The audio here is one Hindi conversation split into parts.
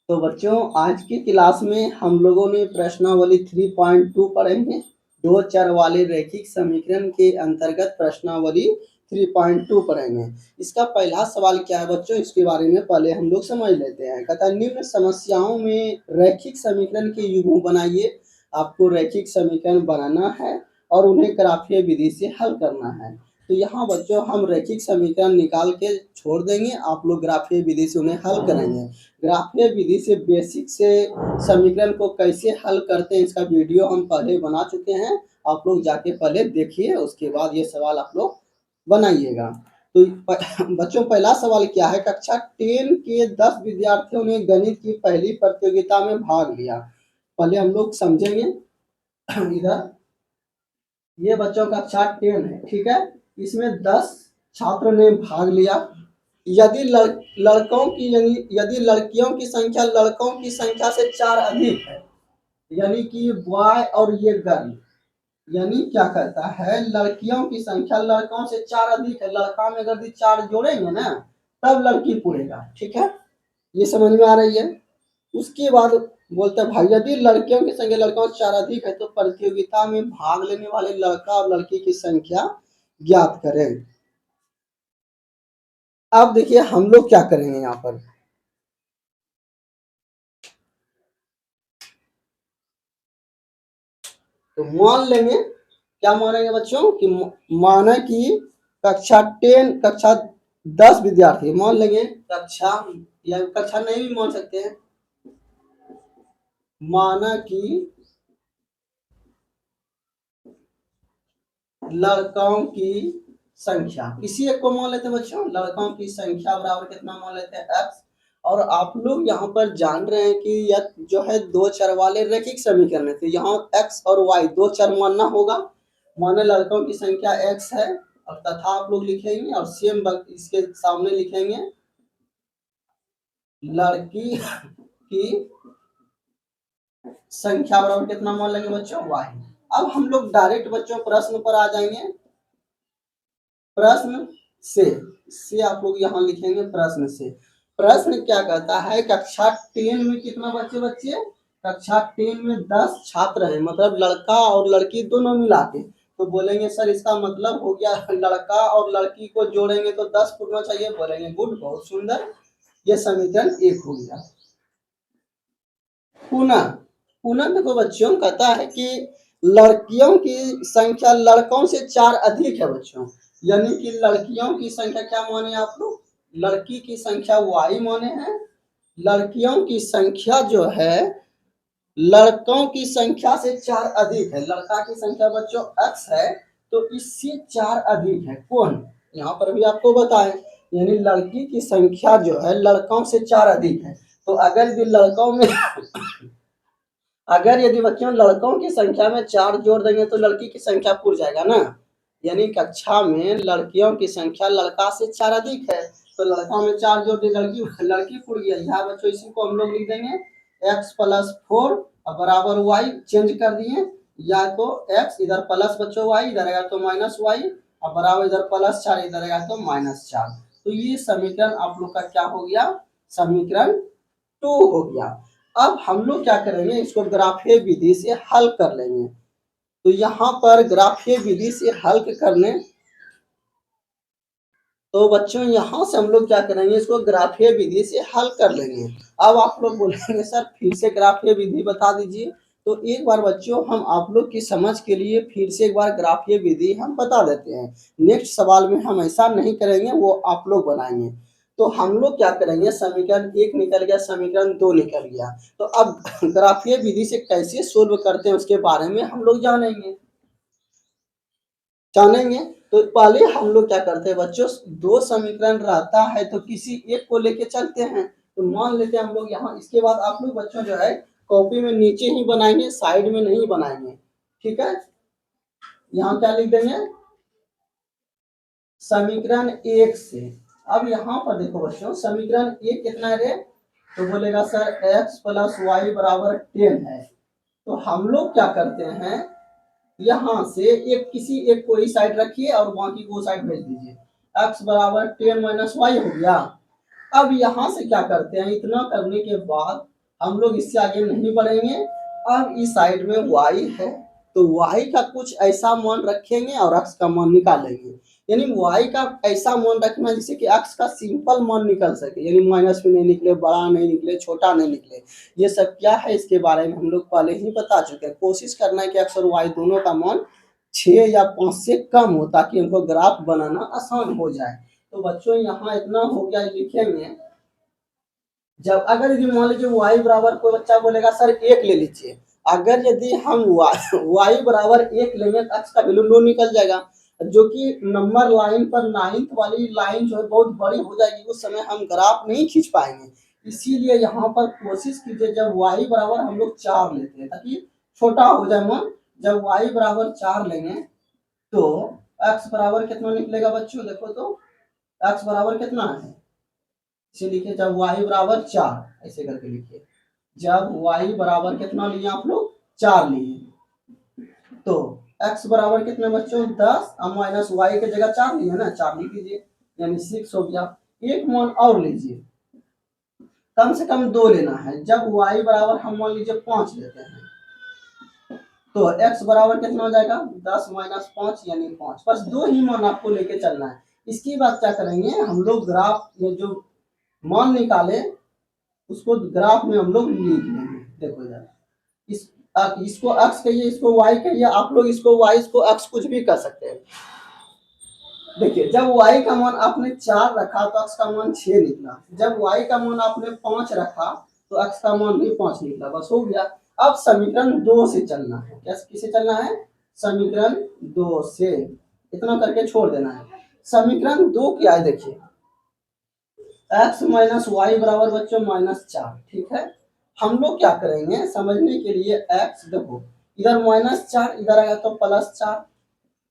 तो बच्चों आज की क्लास में हम लोगों ने प्रश्नावली 3.2 पढ़ेंगे। दो चर वाले रैखिक समीकरण के अंतर्गत प्रश्नावली 3.2 पढ़ेंगे। इसका पहला सवाल क्या है बच्चों, इसके बारे में पहले हम लोग समझ लेते हैं। कहता है निम्न समस्याओं में रैखिक समीकरण के युग्म बनाइए। आपको रैखिक समीकरण बनाना है और उन्हें ग्राफीय विधि से हल करना है। तो यहाँ बच्चों हम रैखिक समीकरण निकाल के छोड़ देंगे, आप लोग ग्राफीय विधि से उन्हें हल करेंगे। ग्राफीय विधि से बेसिक से समीकरण को कैसे हल करते हैं इसका वीडियो हम पहले बना चुके हैं। आप लोग जाके पहले देखिए, उसके बाद ये सवाल आप लोग बनाइएगा। तो बच्चों पहला सवाल क्या है, कक्षा 10 के 10 विद्यार्थियों ने गणित की पहली प्रतियोगिता में भाग लिया। पहले हम लोग समझेंगे। इधर ये बच्चों कक्षा 10 है, ठीक है। इसमें 10 छात्रों ने भाग लिया। यदि लड़कों की यदि लड़कियों की संख्या लड़कों की संख्या से 4 अधिक है, यानी कि बॉय और ये गर्ल, यानी क्या कहता है लड़कियों की संख्या लड़कों से 4 अधिक है। लड़का में अगर 4 जोड़ेंगे ना तब लड़की पूरेगा, ठीक है। ये समझ में आ रही है। उसके बाद बोलते हैं भाई यदि लड़कियों की संख्या लड़कों से 4 अधिक है तो प्रतियोगिता में भाग लेने वाले लड़का और लड़की की संख्या ज्ञात करें। अब देखिए हम लोग क्या करेंगे यहाँ पर। तो मान लेंगे, क्या मानेंगे बच्चों कि माना कि कक्षा 10 विद्यार्थी मान लेंगे। कक्षा या कक्षा नहीं भी मान सकते हैं। माना कि लड़कों की संख्या, किसी एक को मान लेते हैं बच्चों, लड़कों की संख्या बराबर कितना मान लेते हैं x। और आप लोग यहाँ पर जान रहे हैं कि यह जो है दो चर वाले रैखिक समीकरण है, तो यहाँ x और y दो चर मानना होगा। माने लड़कों की संख्या x है और तथा आप लोग लिखेंगे और सेम इसके सामने लिखेंगे लड़की की संख्या बराबर कितना मान लेंगे बच्चों y। अब हम लोग डायरेक्ट बच्चों प्रश्न पर आ जाएंगे। प्रश्न से आप लोग यहाँ लिखेंगे प्रश्न से। प्रश्न क्या कहता है, कक्षा 10 में कितना बच्चे कक्षा 10 में 10 छात्र हैं, मतलब लड़का और लड़की दोनों मिला के। तो बोलेंगे सर इसका मतलब हो गया लड़का और लड़की को जोड़ेंगे तो 10 पूर्णा चाहिए। बोलेंगे गुड, बहुत सुंदर, ये समीकरण 1 हो गया। पुनः देखो बच्चों कहता है कि लड़कियों की संख्या लड़कों से 4 अधिक है बच्चों, यानी कि लड़कियों की संख्या क्या माने आप लोग, लड़की की संख्या y माने हैं। लड़कियों की संख्या जो है लड़कों की संख्या से 4 अधिक है। लड़का की संख्या बच्चों x है तो इससे 4 अधिक है कौन, यहाँ पर भी आपको बताएं, यानी लड़की की संख्या जो है लड़कों से 4 अधिक है। तो अगर भी लड़कों में अगर यदि बच्चों लड़कों की संख्या में 4 जोड़ देंगे तो लड़की की संख्या पूर जाएगा ना। यानी कक्षा में लड़कियों की संख्या लड़का से 4 अधिक है, तो लड़का में 4 जोड़ दी लड़की पूर गया। यहाँ बच्चों इसी को हम लोग लिख देंगे x + 4 बराबर y, चेंज कर दिए, या तो x इधर प्लस बच्चों y इधर आएगा तो माइनस y और बराबर इधर +4 इधर आएगा तो -4। तो ये समीकरण आप लोग का क्या हो गया, समीकरण 2 हो गया। अब हम लोग क्या करेंगे, इसको ग्राफीय विधि से हल कर लेंगे। तो यहाँ पर ग्राफीय विधि से हल करने, तो बच्चों यहाँ से हम लोग क्या करेंगे, इसको ग्राफीय विधि से हल कर लेंगे। अब आप लोग बोलेंगे सर फिर से ग्राफीय विधि बता दीजिए। तो एक बार बच्चों हम आप लोग की समझ के लिए फिर से एक बार ग्राफीय विधि हम बता देते हैं। नेक्स्ट सवाल में हम ऐसा नहीं करेंगे, वो आप लोग बनाएंगे। तो हम लोग क्या करेंगे, समीकरण 1 निकल गया, समीकरण 2 निकल गया। तो अब ग्राफीय विधि से कैसे सोल्व करते हैं उसके बारे में हम लोग जानेंगे। तो पहले हम लोग क्या करते हैं बच्चों, दो समीकरण रहता है तो किसी एक को लेके चलते हैं। तो मान लेते हैं हम लोग यहाँ, इसके बाद आप लोग बच्चों जो है कॉपी में नीचे ही बनाएंगे, साइड में नहीं बनाएंगे, ठीक है। यहाँ क्या लिख देंगे, समीकरण 1 से। अब यहाँ पर देखो बच्चों समीकरण 1 कितना है रे, तो बोलेगा सर x + y = 10 है। तो हम लोग क्या करते हैं, यहाँ से एक किसी एक को ही साइड रखिए और बाकी को साइड भेज दीजिए। x = 10 - y हो गया। अब यहाँ से क्या करते हैं, इतना करने के बाद हम लोग इससे आगे नहीं बढ़ेंगे। अब इस साइड में y है, तो y का कुछ ऐसा मान रखेंगे और x का मान निकालेंगे। यानी y का ऐसा मान रखना जिससे कि x का सिंपल मान निकल सके, यानी माइनस में नहीं निकले, बड़ा नहीं निकले, छोटा नहीं निकले। ये सब क्या है इसके बारे में हम लोग पहले ही बता चुके हैं। कोशिश करना है कि x और y दोनों का मान 6 या 5 से कम हो, ताकि हमको ग्राफ बनाना आसान हो जाए। तो बच्चों यहाँ इतना हो गया, लिखेंगे। जब अगर यदि मान लीजिए y बराबर, कोई बच्चा बोलेगा सर 1 ले लीजिए, अगर यदि हम y बराबर 1 लेंगे तो x का वैल्यू 9 निकल जाएगा, जो कि नंबर लाइन पर 9th वाली लाइन जो है बहुत बड़ी हो जाएगी, उस समय हम ग्राफ नहीं खींच पाएंगे। इसीलिए यहाँ पर कोशिश कीजिए जब y बराबर हम लोग 4 लेते हैं, ताकि छोटा हो जाए मान। जब y बराबर 4 लेंगे तो x बराबर कितना निकलेगा बच्चों, देखो तो x बराबर कितना है, इसे लिखिए जब y बराबर 4, ऐसे करके लिखिए। जब y बराबर कितना लिए आप लोग, 4 लिए, तो x बराबर कितने बच्चों 10, अब माइनस y की जगह 4 लिए ना, 4 लिख लीजिए, यानी 6 हो गया। एक मान और लीजिए, कम से कम 2 लेना है। जब y बराबर हम मान लीजिए 5 लेते हैं, तो x बराबर कितना हो जाएगा 10 माइनस 5 यानी 5। बस 2 ही मान आपको लेके चलना है। इसकी बात क्या करेंगे हम लोग, ग्राफ में जो मान निकाले उसको ग्राफ में हम लोग लिख लेंगे। देखो इधर इसको x कहिए, इसको y कहिए, आप लोग इसको y, इसको x कुछ भी कर सकते हैं। देखिए जब y का मान आपने 4 रखा तो x का मान 6 निकला, जब y का मान आपने 5 रखा तो x का मान भी 5 निकला, बस हो गया। अब समीकरण 2 से चलना है। क्या किसे चलना है, समीकरण 2 से, इतना करके छोड़ देना है। समीकरण 2 क्या है, देखिए x माइनस वाई बराबर बच्चों -4, ठीक है। हम लोग क्या करेंगे समझने के लिए, x देखो इधर -4, इधर आएगा तो +4,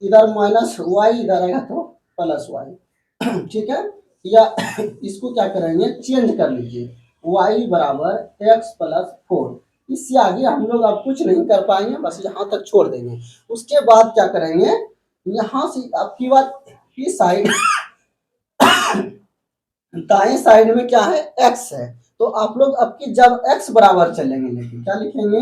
इधर माइनस वाई, इधर आएगा तो +y, ठीक है। या इसको क्या करेंगे चेंज कर लीजिए, y बराबर x + 4। इससे आगे हम लोग अब कुछ नहीं कर पाएंगे, बस यहाँ तक छोड़ देंगे। उसके बाद क्या करेंगे, यहाँ से आपकी बात इस साइड दाएं साइड में क्या है x है, तो आप लोग अब की जब x बराबर चलेंगे, लेकिन क्या लिखेंगे,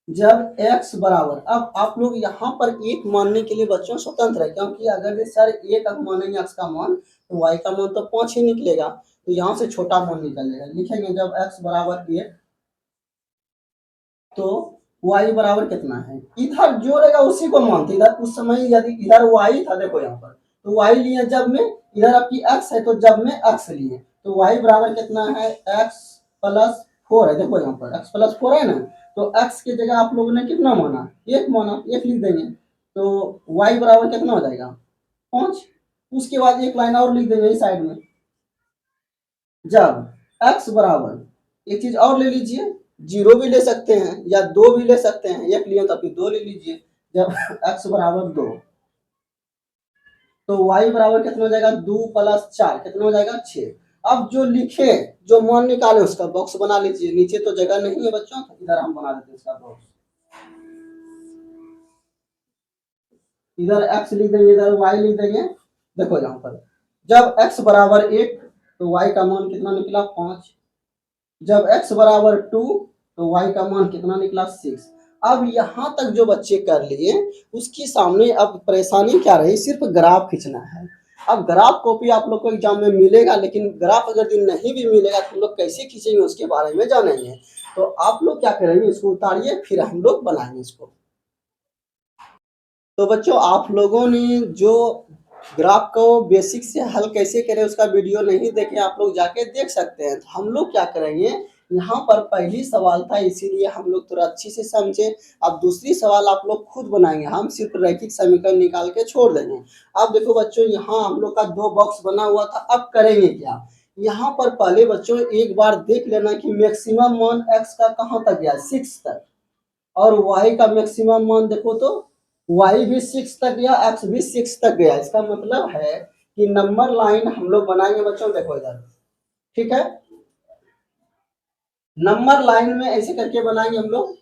जब x बराबर, अब आप लोग यहाँ पर एक मानने के लिए बच्चों स्वतंत्र है, क्योंकि अगर सर एक अंक मानेंगे x का मान तो y का मान तो 5 ही निकलेगा, तो यहाँ से छोटा मान निकलेगा। लिखेंगे जब x बराबर 1, तो y बराबर कितना है, इधर जो रहेगा उसी को मानते। इधर उस समय यदि इधर y था, देखो यहाँ पर तो y लिए जब में, इधर आपकी x है तो जब में x लिए, तो y बराबर कितना है x + 4 है। देखो यहाँ पर x + 4 है ना, तो x की जगह आप लोगों ने कितना माना, 1 माना, 1 लिख देंगे, तो y बराबर कितना हो जाएगा 5। उसके बाद एक लाइन और लिख देंगे इस साइड में, जब x बराबर, एक चीज और ले लीजिए, 0 भी ले सकते हैं या 2 भी ले सकते हैं, 1 लिए तो फिर 2 ले लीजिए। जब x बराबर 2, तो y बराबर कितना हो जाएगा 2 + 4 कितना हो जाएगा 6। अब जो लिखे, जो मान निकाले उसका बॉक्स बना लीजिए। नीचे तो जगह नहीं है बच्चों, तो इधर हम बना देते हैं इसका बॉक्स। इधर x लिख देंगे, इधर y लिख देंगे। देखो यहाँ पर जब x बराबर 1 तो y का मान कितना निकला 5, जब x बराबर 2 तो y का मान कितना निकला 6। अब यहाँ तक जो बच्चे कर लिए, उसके सामने अब परेशानी क्या रही, सिर्फ ग्राफ खींचना है। अब ग्राफ कॉपी आप लोग को एग्जाम में मिलेगा, लेकिन ग्राफ अगर दिन नहीं भी मिलेगा तो हम लोग कैसे खींचेंगे उसके बारे में जानेंगे। तो आप लोग क्या करेंगे, इसको उतारिए, फिर हम लोग बनाएंगे इसको। तो बच्चों आप लोगों ने जो ग्राफ को बेसिक से हल कैसे करें उसका वीडियो नहीं देखे, आप लोग जाके देख सकते हैं। तो हम लोग क्या करेंगे, यहाँ पर पहली सवाल था इसीलिए हम लोग थोड़ा अच्छी से समझे। अब दूसरी सवाल आप लोग खुद बनाएंगे, हम सिर्फ रैखिक समीकरण निकाल के छोड़ देंगे। अब देखो बच्चों यहाँ हम लोग का 2 बॉक्स बना हुआ था। अब करेंगे क्या, यहाँ पर पहले बच्चों एक बार देख लेना कि मैक्सिमम मान x का कहाँ तक गया, 6 तक, और y का मैक्सिमम मान देखो तो y भी 6 तक गया, x भी 6 तक गया। इसका मतलब है कि नंबर लाइन हम लोग बनाएंगे बच्चों, देखो इधर, ठीक है। नंबर लाइन में ऐसे करके बनाएंगे हम लोग,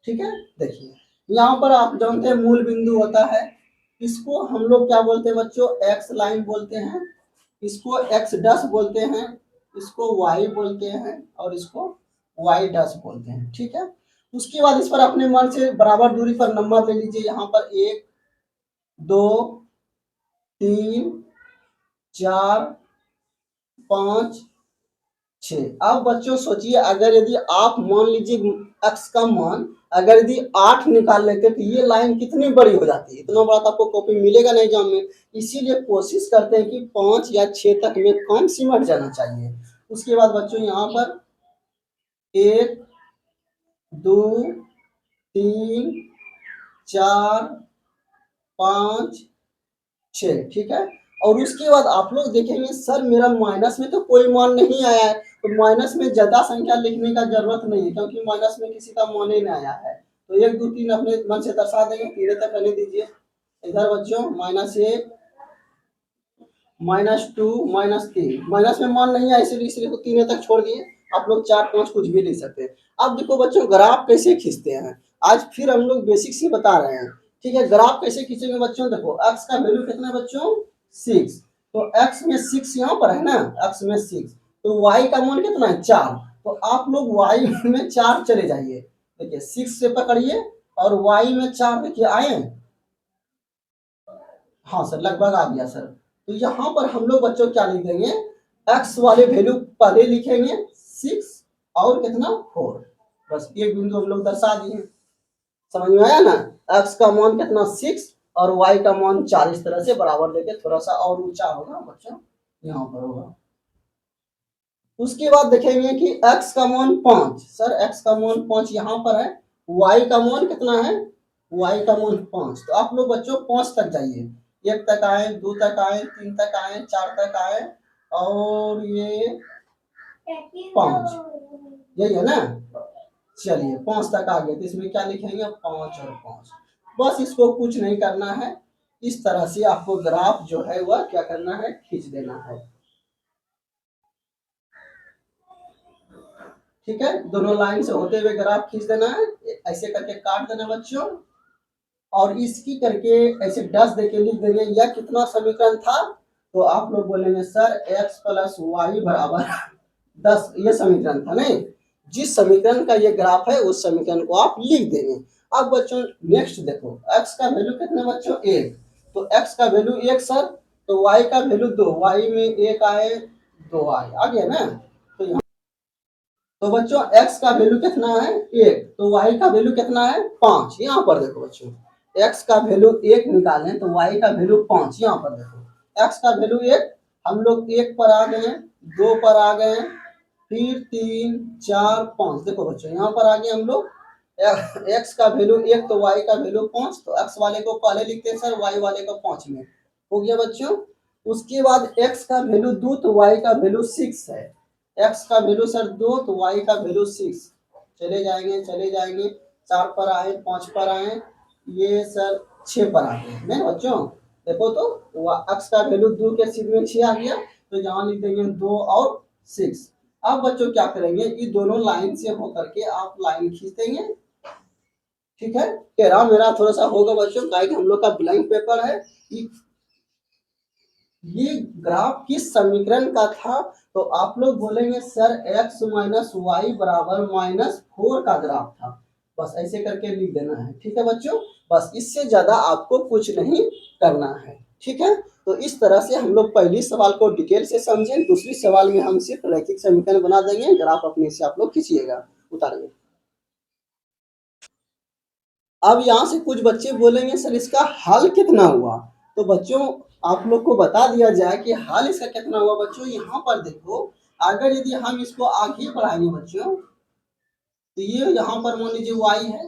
ठीक है। देखिए यहाँ पर आप जानते हैं मूल बिंदु होता है, इसको हम लोग क्या बोलते हैं बच्चों, x लाइन बोलते हैं, इसको x डैश बोलते हैं, इसको y बोलते हैं और इसको y डैश बोलते हैं, ठीक है। उसके बाद इस पर अपने मन से बराबर दूरी पर नंबर ले लीजिए। यहाँ पर 1 2 3 4 5 6। अब बच्चों सोचिए, अगर यदि आप मान लीजिए x का मान अगर यदि 8 निकाल लेते तो ये लाइन कितनी बड़ी हो जाती है, इतना बड़ा तो आपको कॉपी मिलेगा नहीं एग्जाम में। इसीलिए कोशिश करते हैं कि 5 या 6 तक में कम सिमट जाना चाहिए। उसके बाद बच्चों यहाँ पर 1 2 3 4 5 6, ठीक है। और उसके बाद आप लोग देखेंगे सर मेरा माइनस में तो कोई मान नहीं आया है, तो माइनस में ज्यादा संख्या लिखने का जरूरत नहीं है, क्योंकि माइनस में किसी का मान ही नहीं आया है। तो 1 2 3 अपने मन से दर्शा देंगे, 3 तक रहने दीजिए। इधर बच्चों -1 -2 -3, माइनस में मान नहीं आया इसलिए तो 3 तक छोड़ दिए। आप लोग 4 5 कुछ भी लिख सकते हैं। अब देखो बच्चों ग्राफ कैसे खींचते हैं, आज फिर हम लोग बेसिक से बता रहे हैं, ठीक है। ग्राफ कैसे खींचेंगे बच्चों, देखो x का वैल्यू कितना है बच्चों 6, तो x में 6 यहाँ पर है ना, x में 6, तो y का मान कितना है 4, तो आप लोग y में 4 चले जाइए। देखिए 6 से पकड़िए और y में 4 देखिए आए, हाँ सर लगभग आ गया सर। तो यहाँ पर हम लोग बच्चों क्या लिख देंगे, x वाले वैल्यू पहले लिखेंगे 6 और कितना 4, बस एक बिंदु हम लोग दर्शा दिए। समझ में आया ना, x का मान कितना 6 और y का मान 4, इस तरह से बराबर लेके थोड़ा सा और ऊंचा होगा बच्चों, यहाँ पर होगा। उसके बाद देखेंगे कि x का मान 5, सर x का मान 5 यहाँ पर है, y का मान कितना है, y का मान 5, तो आप लोग बच्चों 5 तक जाइए, 1 तक आए, 2 तक आए, 3 तक आए, 4 तक आए और ये 5, यही है ना। चलिए 5 तक आ गए, तो इसमें क्या लिखेंगे 5 और 5, बस इसको कुछ नहीं करना है, इस तरह से आपको ग्राफ जो है वह क्या करना है, खींच देना है, ठीक है। दोनों लाइन से होते हुए ग्राफ खींच देना है, ऐसे करके काट देना बच्चों, और इसकी करके ऐसे 10 देके लिख देंगे। यह कितना समीकरण था, तो आप लोग बोलेंगे सर x प्लस वाई बराबर 10, ये समीकरण था नहीं, जिस समीकरण का ये ग्राफ है उस समीकरण को आप लिख देंगे। अब बच्चों नेक्स्ट देखो, x का वैल्यू कितना बच्चों 1, तो x का वैल्यू 1 सर, तो y का वैल्यू 2, y में 1 आए 2 आए, आ गया ना। तो तो बच्चों x का वैल्यू कितना है 1, तो y का वैल्यू कितना है 5, यहाँ पर देखो बच्चों x का वैल्यू 1 निकालें तो y का वैल्यू 5, यहाँ पर देखो x का वैल्यू 1, हम लोग 1 पर आ गए, 2 पर आ गए, फिर 3 4 5, देखो बच्चों यहाँ पर आ गए हम लोग, x का वैल्यू 1 तो y का वैल्यू 5, तो x वाले को पहले लिखते हैं सर, y वाले को 5 में, हो गया बच्चों। उसके बाद x का वैल्यू 2 तो y का वैल्यू 6 है, x का वैल्यू सर 2 तो y का वैल्यू 6, चले जाएंगे चले जाएंगे, 4 पर आए 5 पर आए, ये सर 6 पर आ गए नहीं बच्चों, देखो तो x का वैल्यू 2 के सीध में 6 आ गया, तो यहाँ लिख देंगे 2 और 6। अब बच्चों क्या करेंगे, ये दोनों लाइन से होकर के आप लाइन खींच देंगे, ठीक है। तेरा मेरा थोड़ा सा होगा बच्चों, काहे हम लोग का ब्लैंक पेपर है। ये ग्राफ किस समीकरण का था, तो आप लोग बोलेंगे सर x माइनस वाई बराबर -4 का ग्राफ था, बस ऐसे करके लिख देना है, ठीक है बच्चों। बस इससे ज्यादा आपको कुछ नहीं करना है, ठीक है। तो इस तरह से हम लोग पहली सवाल को डिटेल से समझें, दूसरी सवाल में हम सिर्फ रैखिक समीकरण बना देंगे, ग्राफ अपने से आप लोग खींचिएगा, उतारिए। अब यहाँ से कुछ बच्चे बोलेंगे सर इसका हल कितना हुआ, तो बच्चों आप लोग को बता दिया जाए कि हल इसका कितना हुआ। बच्चों यहाँ पर देखो, अगर यदि हम इसको आगे बढ़ाएंगे बच्चों, तो ये यहाँ पर मान लीजिए y है,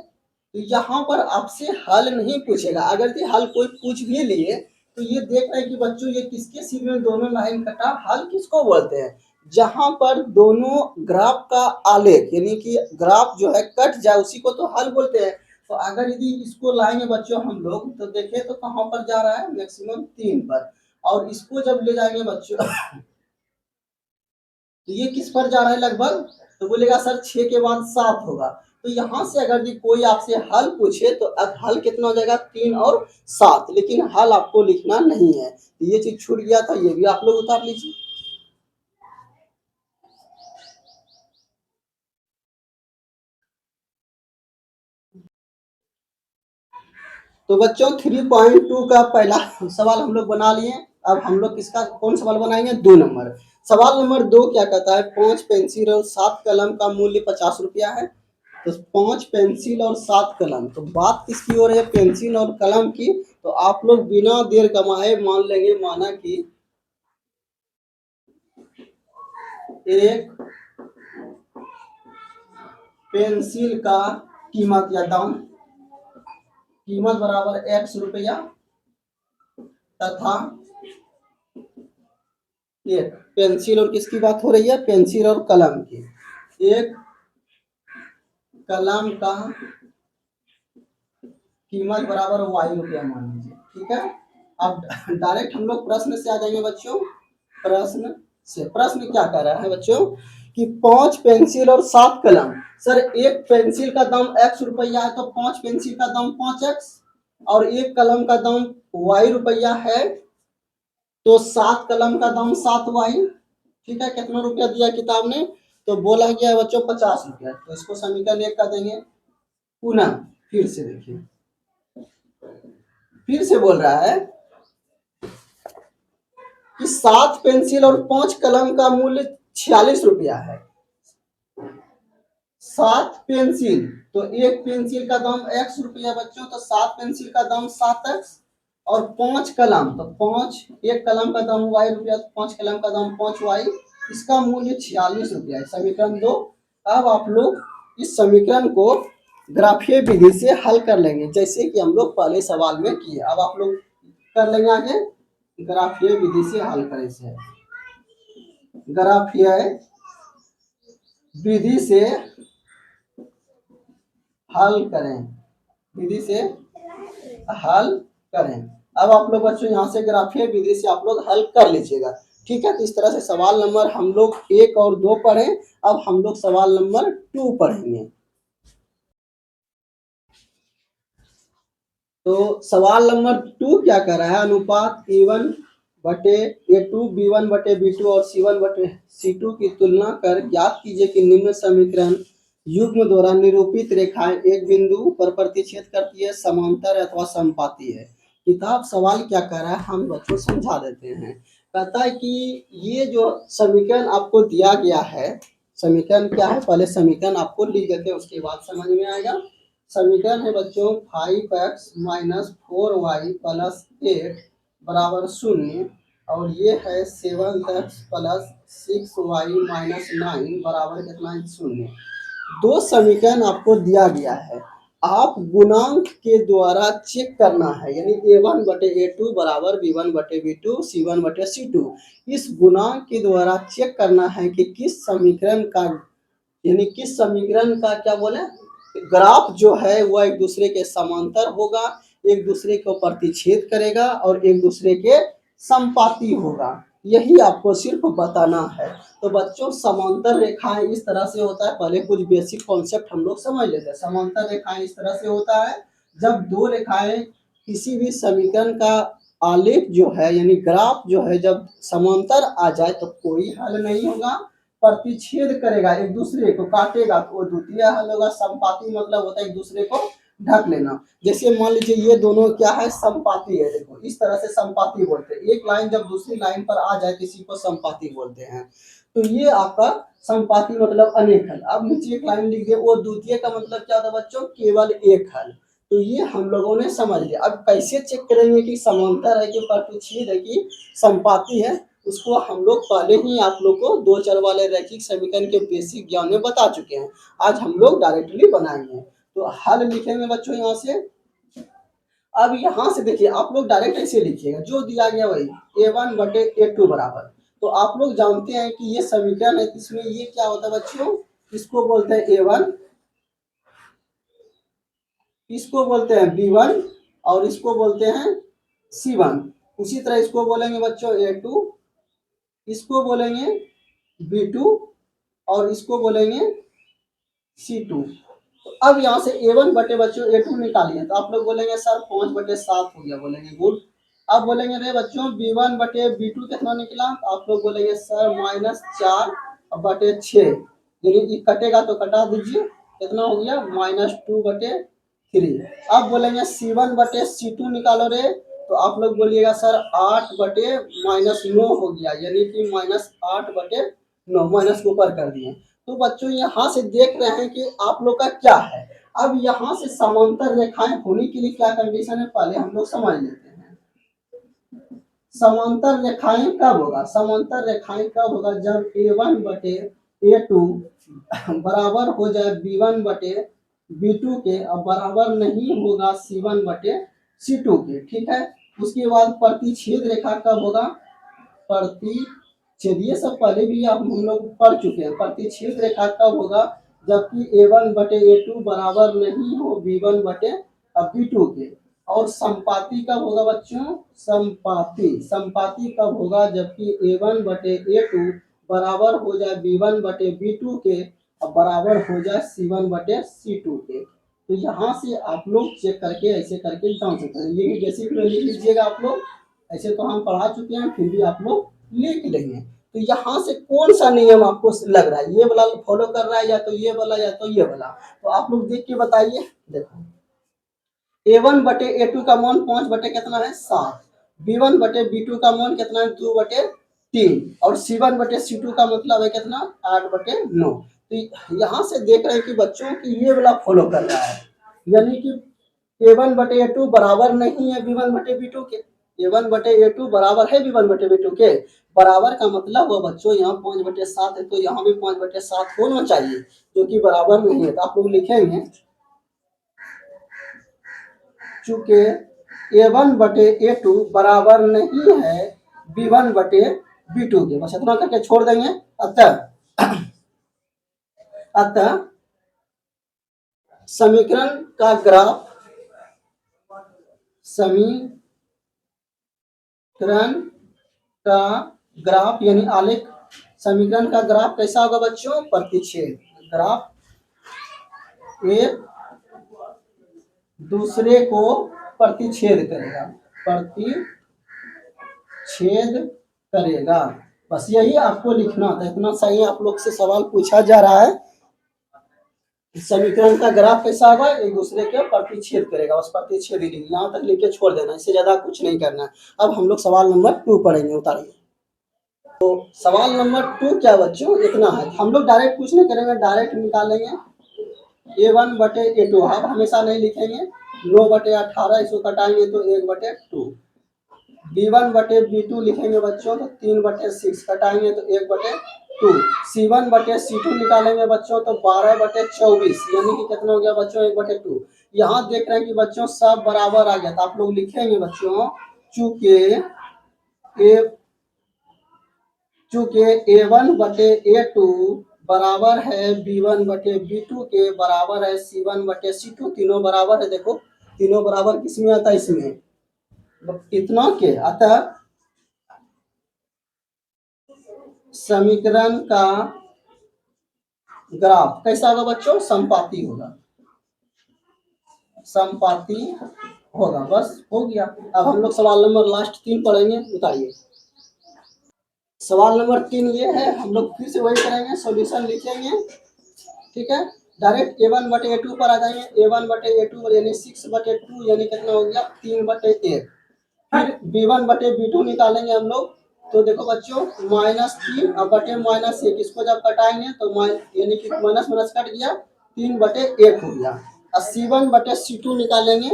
तो यहाँ पर आपसे हल नहीं पूछेगा, अगर ये हल कोई पूछ भी लिए तो ये देख रहे हैं कि बच्चों ये किसके सीध में दोनों लाइन कटा, हल किसको बोलते हैं, जहां पर दोनों ग्राफ का आलेख यानी कि ग्राफ जो है कट जाए उसी को तो हल बोलते हैं। तो अगर यदि इसको लाएंगे बच्चों हम लोग, तो देखें तो कहाँ पर जा रहा है, मैक्सिमम 3 पर, और इसको जब ले जाएंगे बच्चों तो ये किस पर जा रहा है लगभग, तो बोलेगा सर 6 के बाद 7 होगा। तो यहाँ से अगर कोई आपसे हल पूछे तो अब हल कितना हो जाएगा 3 और 7, लेकिन हल आपको लिखना नहीं है, तो ये चीज छूट गया था, ये भी आप लोग उतार लीजिए। तो बच्चों 3.2 का पहला सवाल हम लोग बना लिए। अब हम लोग किसका कौन सवाल बनाएंगे? 2 नंबर। सवाल नंबर 2 क्या कहता है? 5 पेंसिल और 7 कलम का मूल्य 50 रुपया है। तो 5 पेंसिल और 7 कलम, तो बात किसकी हो रही है? पेंसिल और कलम की। तो आप लोग बिना देर कमाए मान लेंगे, माना कि एक पेंसिल का कीमत या दाम, कीमत बराबर x रुपया, तथा एक पेंसिल और किसकी बात हो रही है? पेंसिल और कलम की। एक कलम का कीमत बराबर y रुपया मान लीजिए, ठीक है। अब डायरेक्ट हम लोग प्रश्न से आ जाएंगे बच्चों। प्रश्न से, प्रश्न क्या कह रहा है बच्चों कि 5 पेंसिल और 7 कलम। सर एक पेंसिल का दाम x रुपया है, तो 5 पेंसिल का दाम 5x और एक कलम का दाम y रुपया है, तो 7 कलम का दाम 7y। ठीक है, कितना रुपया दिया किताब ने? तो बोला गया बच्चों 50 रुपया। तो इसको समीकरण 1 का देंगे। पुनः फिर से देखिए, फिर से बोल रहा है कि 7 पेंसिल और 5 कलम का मूल्य 46 रुपया है। 7 पेंसिल, तो एक पेंसिल का दाम x रुपया बच्चों, तो 7 पेंसिल का दाम 7x। और 5 कलम, तो 5 एक कलम का दाम y रुपया, तो 5 कलम का दाम 5y। इसका मूल्य 46 रुपया है। समीकरण 2। अब आप लोग इस समीकरण को ग्राफीय विधि से हल कर लेंगे, जैसे कि हम लोग पहले सवाल में किए। अब आप लोग कर लेंगे आगे ग्राफीय विधि से हल करें से। ग्राफीय विधि से हल करें, विधि से हल करें। अब आप लोग बच्चों यहाँ से ग्राफीय विधि से आप लोग हल कर लीजिएगा, ठीक है। तो इस तरह से सवाल नंबर हम लोग 1 और 2 पढ़े। अब हम लोग सवाल नंबर 2 पढ़ेंगे। तो सवाल नंबर 2 क्या कर रहा है? अनुपात A1 बटे A2, B1 बटे B2 और C1 बटे C2 की तुलना कर ज्ञात कीजिए कि निम्न समीकरण युग्म द्वारा निरूपित रेखाएं एक बिंदु पर प्रतिच्छेद करती है, समांतर अथवा समपाती है। किताब सवाल क्या कर रहा है हम बच्चों समझा देते हैं। कहता है कि ये जो समीकरण आपको दिया गया है, समीकरण क्या है? पहले समीकरण आपको लिख देते हैं, उसके बाद समझ में आएगा। समीकरण है बच्चों 5x माइनस 4y प्लस 8 बराबर 0, और ये है 7x प्लस 6y माइनस 9 बराबर कितना? 0। दो समीकरण आपको दिया गया है, आप गुणांक के द्वारा चेक करना है, यानी A1 बटे A2 बराबर B1 बटे B2 C1 बटे C2। इस गुणांक के द्वारा चेक करना है कि किस समीकरण का, यानी किस समीकरण का क्या बोले, ग्राफ जो है वह एक दूसरे के समांतर होगा, एक दूसरे को प्रतिच्छेद करेगा और एक दूसरे के समपाती होगा। यही आपको सिर्फ बताना है। तो बच्चों समांतर रेखाएं इस तरह से होता है, पहले कुछ बेसिक कॉन्सेप्ट हम लोग समझ लेते हैं। समांतर रेखाएं इस तरह से होता है, जब दो रेखाएं किसी भी समीकरण का आलेख जो है यानी ग्राफ जो है जब समांतर आ जाए तो कोई हल नहीं होगा, प्रतिच्छेद करेगा, एक दूसरे को काटेगा, तो वो द्वितीय हल होगा। संपाती मतलब होता है एक दूसरे को ढक लेना। जैसे मान लीजिए ये दोनों क्या है? संपाती है। देखो इस तरह से संपाती बोलते हैं। एक लाइन जब दूसरी लाइन पर आ जाए किसी को संपाती बोलते हैं। तो ये आपका संपाती मतलब अनेक हल। अब नीचे एक लाइन लिख दिए, वो द्वितीय का मतलब क्या होता है बच्चों? केवल एक हल। तो ये हम लोगों ने समझ लिया। अब कैसे चेक करेंगे कि समांतर है कि प्रतिच्छेद है कि संपाती है, उसको हम लोग पहले ही आप लोग को दो चर वाले रैखिक समीकरण के बेसिक ज्ञान में बता चुके हैं। आज हम लोग डायरेक्टली बनाएंगे। तो हल लिखेंगे बच्चों यहाँ से। अब यहाँ से देखिए आप लोग डायरेक्ट ऐसे लिखिएगा, जो दिया गया वही A1 बटे A2 बराबर। तो आप लोग जानते हैं कि ये समीकरण है, इसमें ये क्या होता है बच्चों? इसको बोलते हैं A1, इसको बोलते हैं B1 और इसको बोलते हैं C1। उसी तरह इसको बोलेंगे बच्चों A2, इसको बोलेंगे B2 और इसको बोलेंगे C2। तो अब यहाँ से A1 बटे बच्चों A2 निकालिए, तो आप लोग बोलेंगे सर 5/7 हो गया, बोलेंगे गुड। अब बोलेंगे रे बच्चों B1 बटे B2 कितना निकला? तो आप लोग बोलेंगे सर -4/6, यानी कटेगा तो कटा दीजिए, कितना हो गया? -2/3। 3। अब बोलेंगे C1/C2 निकालो रे, तो आप लोग बोलिएगा सर 8/-9 हो गया, यानी कि -8/9 माइनस के ऊपर कर दिए। तो बच्चों यहाँ से देख रहे हैं कि आप लोग का क्या है। अब यहाँ से समांतर रेखाएं होने के लिए क्या कंडीशन है, पहले हम लोग समझ लेते हैं। समांतर रेखाएं कब होगा, समांतर रेखाएं कब होगा, जब A1/A2 बराबर हो जाए B1/B2 के, अब बराबर नहीं होगा C1/C2 के। ठीक है, उसके बाद प्रतिच्छेद रेखा कब होगा, प्रतिच्छेद, ये सब पहले भी हम लोग पढ़ चुके हैं। प्रतिच्छेद रेखा कब होगा, जबकि A1/A2 बराबर नहीं हो B1/B2 के। और संपाती कब होगा बच्चों, संपाती कब होगा, जबकि A1/A2 बराबर हो जाए B1/B2 के, अब बराबर हो जाए C1/C2 के। तो यहाँ से आप लोग चेक करके ऐसे करके जान सकते हैं। ये भी बेसिक में लिख लीजिएगा आप लोग, ऐसे तो हम पढ़ा चुके हैं, फिर भी आप लोग लिख लेंगे। तो यहाँ से कौन सा नियम आपको लग रहा है, ये वाला फॉलो कर रहा है, या तो ये वाला या तो ये वाला, तो आप लोग देख के बताइए। देखो A1/A2 का मान 5 कितना है 7, B1/B2 का मान कितना है 2/3, और C1/C2 का मतलब है कितना 8/9। तो यहाँ से देख रहे हैं कि बच्चों की ये वाला फॉलो कर रहा है, यानी कि A1/A2 बराबर नहीं है B1/B2 के, A1/A2 बराबर है B1/B2 के, बराबर का मतलब वो बच्चों यहाँ 5/7 है, तो यहाँ भी 5/7 होना चाहिए, जो कि बराबर नहीं है। तो आप लोग लिखेंगे चूंकि A1/A2 बराबर नहीं है B1/B2 के, बस इतना करके छोड़ देंगे। अतः समीकरण का ग्राफ, समीकरण का ग्राफ यानी आलेख, समीकरण का ग्राफ कैसा होगा बच्चों, प्रतिच्छेद, ग्राफ एक दूसरे को प्रतिच्छेद करेगा, प्रतिच्छेद करेगा। बस यही आपको लिखना था, इतना सही आप लोग से सवाल पूछा जा रहा है। समीकरण का ग्राफ कैसा होगा, एक दूसरे के प्रतिच्छेद करेगा, बस प्रतिच्छेद ही लिखिए, यहाँ तक लिख के छोड़ देना, इससे ज्यादा कुछ नहीं करना है। अब हम लोग सवाल नंबर 2 पढ़ेंगे, उतारिए। तो सवाल नंबर 2 क्या बच्चों, इतना है, हम लोग डायरेक्ट कुछ नहीं करेंगे, डायरेक्ट निकालेंगे A1/A2, अब हमेशा नहीं लिखेंगे, 9/18, इसको कटाएंगे तो 1/2, B1/B2 लिखेंगे बच्चों तो 3/6, कटाएंगे तो 1/2, C1/C2 निकालेंगे बच्चों तो 12/24, यानी कि कितना हो गया बच्चों 1/2। यहाँ देख रहे हैं कि बच्चों सब बराबर आ गया, तो आप लोग लिखेंगे बच्चों चूंकि A1/A2 बराबर है B1/B2 के, बराबर है C1/C2, तीनों बराबर है। देखो तीनों बराबर किसमें आता है, इसमें, इतना के, अतः समीकरण का ग्राफ कैसा होगा बच्चों, संपाती होगा, संपाती होगा। बस हो गया। अब हम लोग सवाल नंबर लास्ट 3 पढ़ेंगे, उतारिए। सवाल नंबर 3 ये है, हम लोग फिर से वही करेंगे, सॉल्यूशन लिखेंगे। ठीक है, डायरेक्ट A1/A2 पर आ जाएंगे, A1/A2 यानी 6/2, यानी कितना हो गया 3/1। फिर B1/B2 निकालेंगे हम लोग, तो देखो बच्चों -3 और बटे -1, इसको जब कटाएंगे तो यानी कि माइनस माइनस कट गया, 3/1 हो गया। और C1/C2 निकालेंगे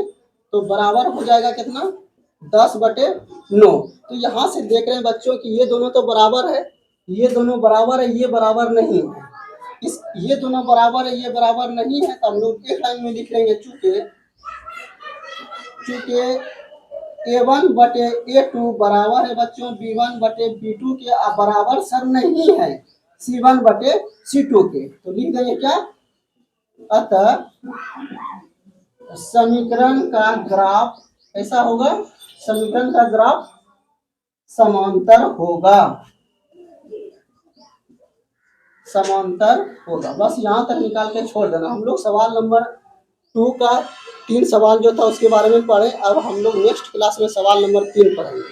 तो बराबर हो जाएगा कितना 10/9। तो यहाँ से देख रहे हैं बच्चों कि ये दोनों तो बराबर है, ये दोनों बराबर है, ये बराबर नहीं है, ये दोनों बराबर है, ये बराबर नहीं है, तो हम लोग एक लाइन में लिख लेंगे चूंकि A1/A2 बराबर है बच्चों B1/B2 के, बराबर सर नहीं है C1/C2 के, तो लिख देंगे क्या, अतः समीकरण का ग्राफ ऐसा होगा, समीकरण का ग्राफ समांतर होगा, समांतर होगा। बस यहाँ तक निकाल के छोड़ देना। हम लोग सवाल नंबर 2 का 3 सवाल जो था उसके बारे में पढ़े, अब हम लोग नेक्स्ट क्लास में सवाल नंबर 3 पढ़ेंगे।